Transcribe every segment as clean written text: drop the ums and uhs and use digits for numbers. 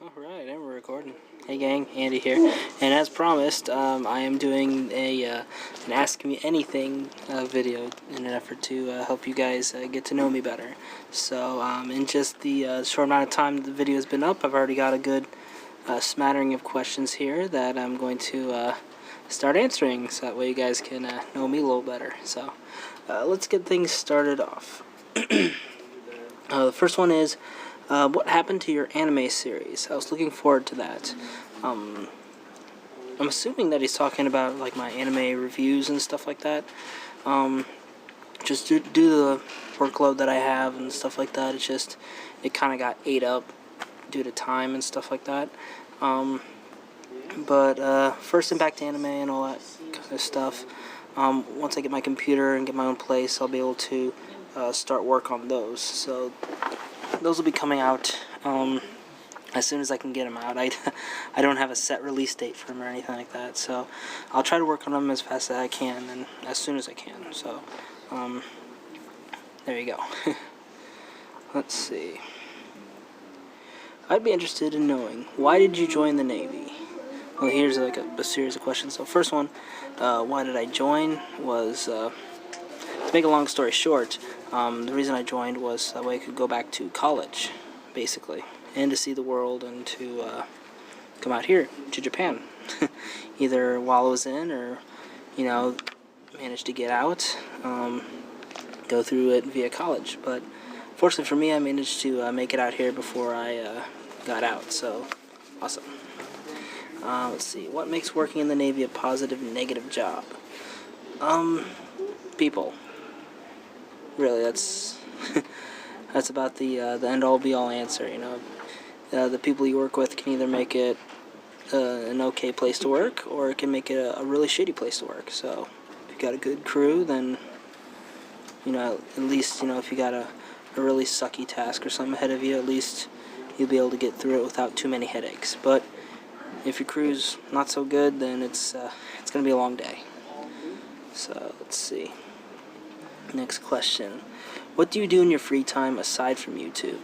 Alright, and we're recording. Hey gang, Andy here. And as promised, I am doing an Ask Me Anything video in an effort to help you guys get to know me better. So, in just the short amount of time that the video has been up, I've already got a good smattering of questions here that I'm going to start answering, so that way you guys can know me a little better. So, let's get things started off. The first one is, what happened to your anime series? I was looking forward to that. I'm assuming that he's talking about like my anime reviews and stuff like that. Just due to the workload that I have and stuff like that, it kind of got ate up due to time and stuff like that. But first, back to anime and all that kind of stuff. Once I get my computer and get my own place, I'll be able to start work on those. So those will be coming out as soon as I can get them out. I don't have a set release date for them or anything like that, so I'll try to work on them as fast as I can and as soon as I can. So there you go. Let's see. I'd be interested in knowing, why did you join the Navy? Well, here's like a series of questions. So first one, why did I join, was to make a long story short, the reason I joined was that way I could go back to college, basically, and to see the world and to come out here to Japan, either while I was in or, manage to get out, go through it via college. But fortunately for me, I managed to make it out here before I got out, so awesome. Let's see, what makes working in the Navy a positive and negative job? People. Really, that's about the end-all be-all answer. The people you work with can either make it an okay place to work, or it can make it a really shitty place to work. So if you got a good crew, then at least if you got a really sucky task or something ahead of you, at least you'll be able to get through it without too many headaches. But if your crew's not so good, then it's gonna be a long day. So let's see. Next question. What do you do in your free time aside from YouTube?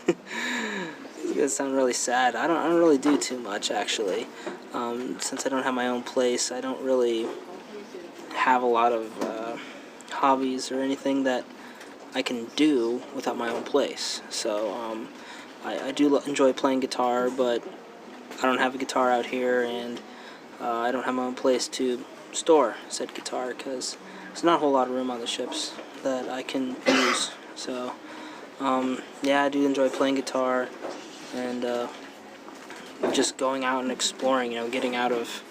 It's gonna sound really sad. I don't really do too much, actually. Since I don't have my own place, I don't really have a lot of hobbies or anything that I can do without my own place. So I do enjoy playing guitar, but I don't have a guitar out here, and I don't have my own place to store said guitar because there's not a whole lot of room on the ships that I can use. So yeah, I do enjoy playing guitar and just going out and exploring, getting out of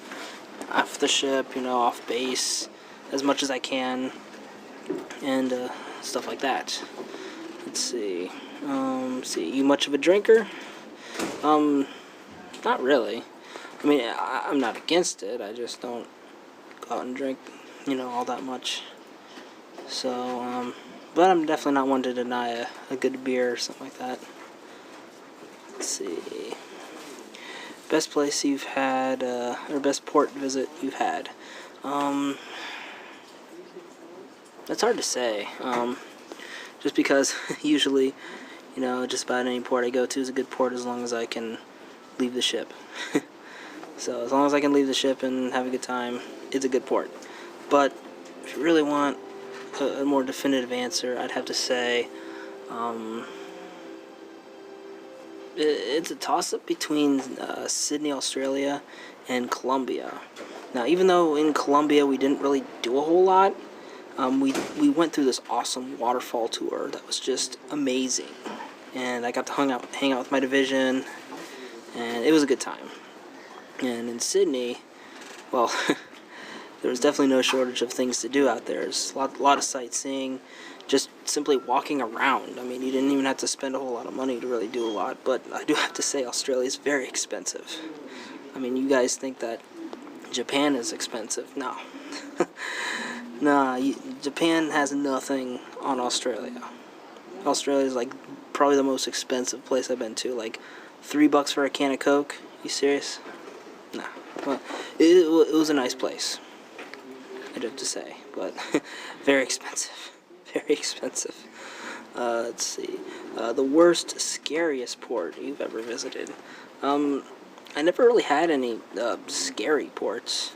off the ship, off base as much as I can, and stuff like that. Let's see. You much of a drinker? Not really. I mean, I'm not against it. I just don't go out and drink, all that much. So, but I'm definitely not one to deny a good beer or something like that. Let's see. Best place you've had, or best port visit you've had? That's hard to say. Just because usually, just about any port I go to is a good port as long as I can leave the ship. So as long as I can leave the ship and have a good time, it's a good port. But if you really want a more definitive answer, I'd have to say it's a toss-up between Sydney, Australia, and Colombia. Now, even though in Colombia we didn't really do a whole lot, we went through this awesome waterfall tour that was just amazing. And I got to hang out with my division, and it was a good time. And in Sydney, well, there was definitely no shortage of things to do out there. There's a lot of sightseeing, just simply walking around. I mean, you didn't even have to spend a whole lot of money to really do a lot, but I do have to say Australia is very expensive. I mean, you guys think that Japan is expensive. No. Nah, Japan has nothing on Australia. Australia is like probably the most expensive place I've been to. Like $3 for a can of Coke. You serious? Nah. Well, it was a nice place, I'd have to say, but very expensive. Very expensive. Let's see. The worst, scariest port you've ever visited. I never really had any scary ports.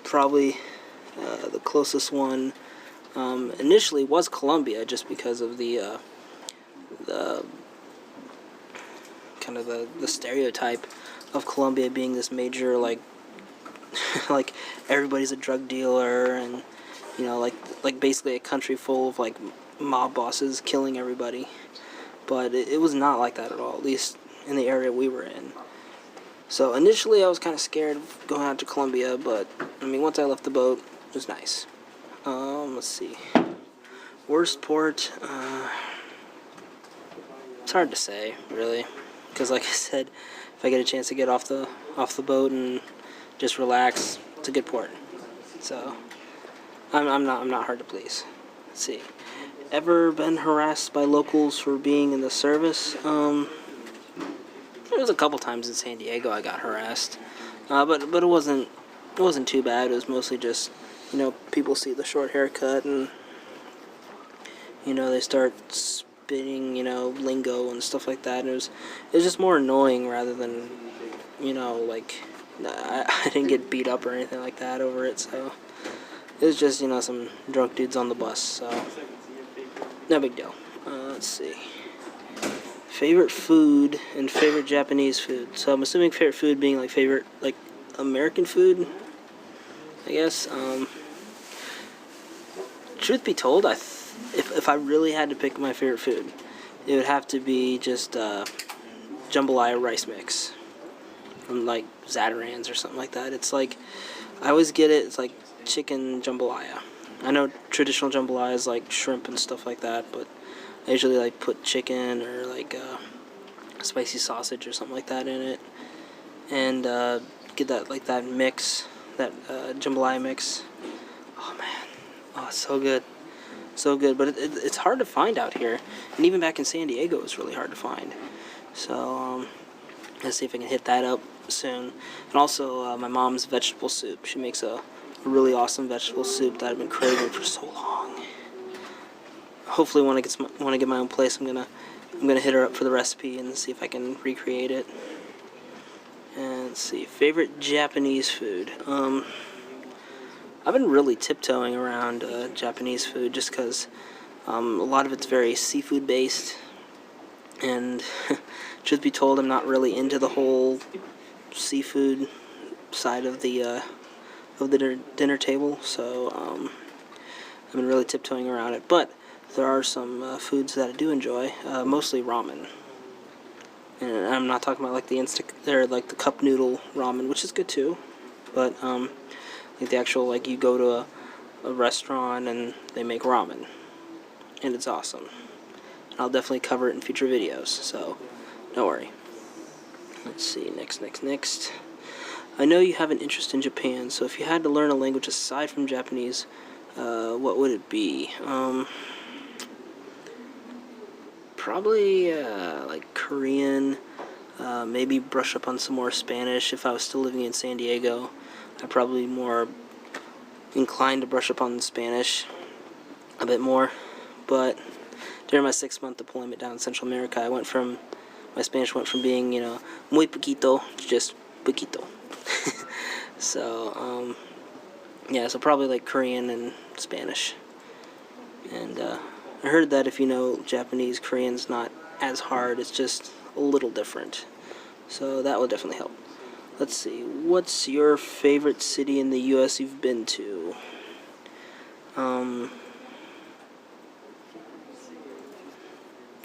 Probably the closest one initially was Colombia, just because of the kind of the stereotype of Colombia being this major, like like everybody's a drug dealer, and like basically a country full of like mob bosses killing everybody. But it was not like that at all, at least in the area we were in. So initially I was kind of scared of going out to Colombia, but I mean, once I left the boat, it was nice. Let's see. Worst port, it's hard to say, really, because like I said, if I get a chance to get off the boat and just relax, it's a good port. So I'm not hard to please. Let's see. Ever been harassed by locals for being in the service? There was a couple times in San Diego I got harassed, but it wasn't too bad. It was mostly just people see the short haircut and they start spitting lingo and stuff like that. And it was just more annoying rather than like I didn't get beat up or anything like that over it. So it was just some drunk dudes on the bus. So no big deal. Let's see. Favorite food and favorite Japanese food. So I'm assuming favorite food being like favorite like American food, I guess. Truth be told, if I really had to pick my favorite food, it would have to be just jambalaya rice mix from like Zatarain's or something like that. It's like I always get it. It's like chicken jambalaya. I know traditional jambalaya is like shrimp and stuff like that, but I usually like put chicken or like spicy sausage or something like that in it, and get that mix, that jambalaya mix. Oh man, oh it's so good, so good. But it's hard to find out here, and even back in San Diego, it's really hard to find. So let's see if I can hit that up soon. And also my mom's vegetable soup. She makes a really awesome vegetable soup that I've been craving for so long. Hopefully when I get my own place, I'm gonna hit her up for the recipe and see if I can recreate it. And let's see, favorite Japanese food. I've been really tiptoeing around Japanese food just because a lot of it's very seafood based, and truth be told, I'm not really into the whole seafood side of the dinner table. So I've been really tiptoeing around it, but there are some foods that I do enjoy, mostly ramen. And I'm not talking about like like the cup noodle ramen, which is good too, but like the actual, like you go to a restaurant and they make ramen, and it's awesome. And I'll definitely cover it in future videos, so don't worry. Let's see, next. I know you have an interest in Japan, so if you had to learn a language aside from Japanese, what would it be? Probably like Korean, maybe brush up on some more Spanish. If I was still living in San Diego, I'd probably be more inclined to brush up on Spanish a bit more. But during my 6-month deployment down in Central America, my Spanish went from being, muy poquito to just poquito. So, yeah, so probably like Korean and Spanish. And I heard that if you know Japanese, Korean's not as hard, it's just a little different. So that would definitely help. Let's see, what's your favorite city in the U.S. you've been to?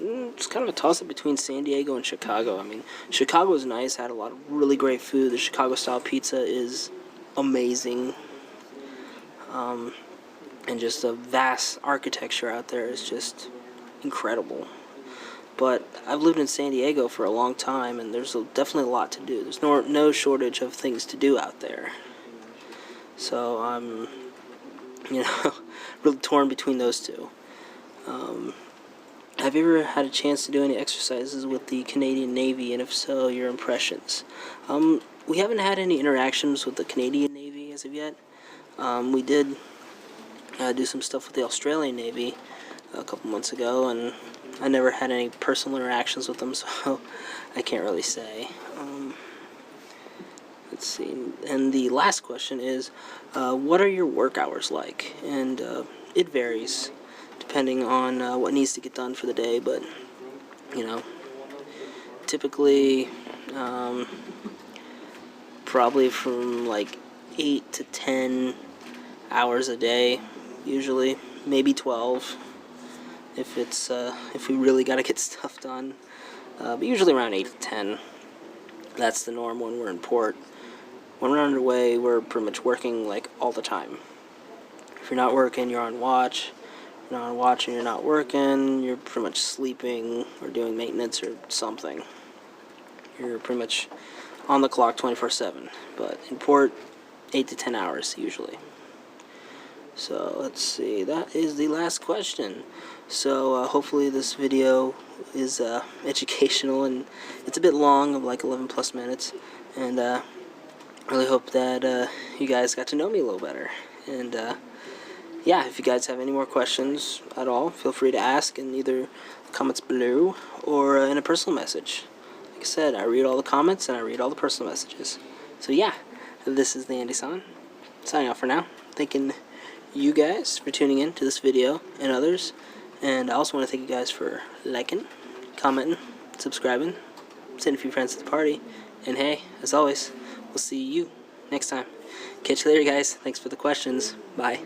It's kind of a toss-up between San Diego and Chicago. I mean, Chicago is nice, had a lot of really great food. The Chicago-style pizza is amazing. And just the vast architecture out there is just incredible. But I've lived in San Diego for a long time, and there's definitely a lot to do. There's no shortage of things to do out there. So I'm, really torn between those two. Have you ever had a chance to do any exercises with the Canadian Navy, and if so, your impressions? We haven't had any interactions with the Canadian Navy as of yet. We did do some stuff with the Australian Navy, a couple months ago, and I never had any personal interactions with them, so I can't really say. Let's see. And the last question is, what are your work hours like? And it varies depending on what needs to get done for the day, but you know, typically probably from like 8 to 10 hours a day, usually, maybe 12 if we really got to get stuff done, but usually around 8 to 10. That's the norm when we're in port. When we're underway, we're pretty much working like all the time. If you're not working, you're on watch. If you're not on watch and you're not working, you're pretty much sleeping or doing maintenance or something. You're pretty much on the clock 24/7. But in port, 8 to 10 hours usually. So let's see, that is the last question. So hopefully this video is educational, and it's a bit long, of like 11 plus minutes, and I really hope that you guys got to know me a little better. And yeah, if you guys have any more questions at all, feel free to ask in either the comments below or in a personal message. Like I said, I read all the comments and I read all the personal messages. So yeah, this is TheAndySan, signing off for now. Thanking you guys for tuning in to this video and others, and I also want to thank you guys for liking, commenting, subscribing, sending a few friends to the party, and hey, as always, we'll see you next time. Catch you later, guys. Thanks for the questions. Bye.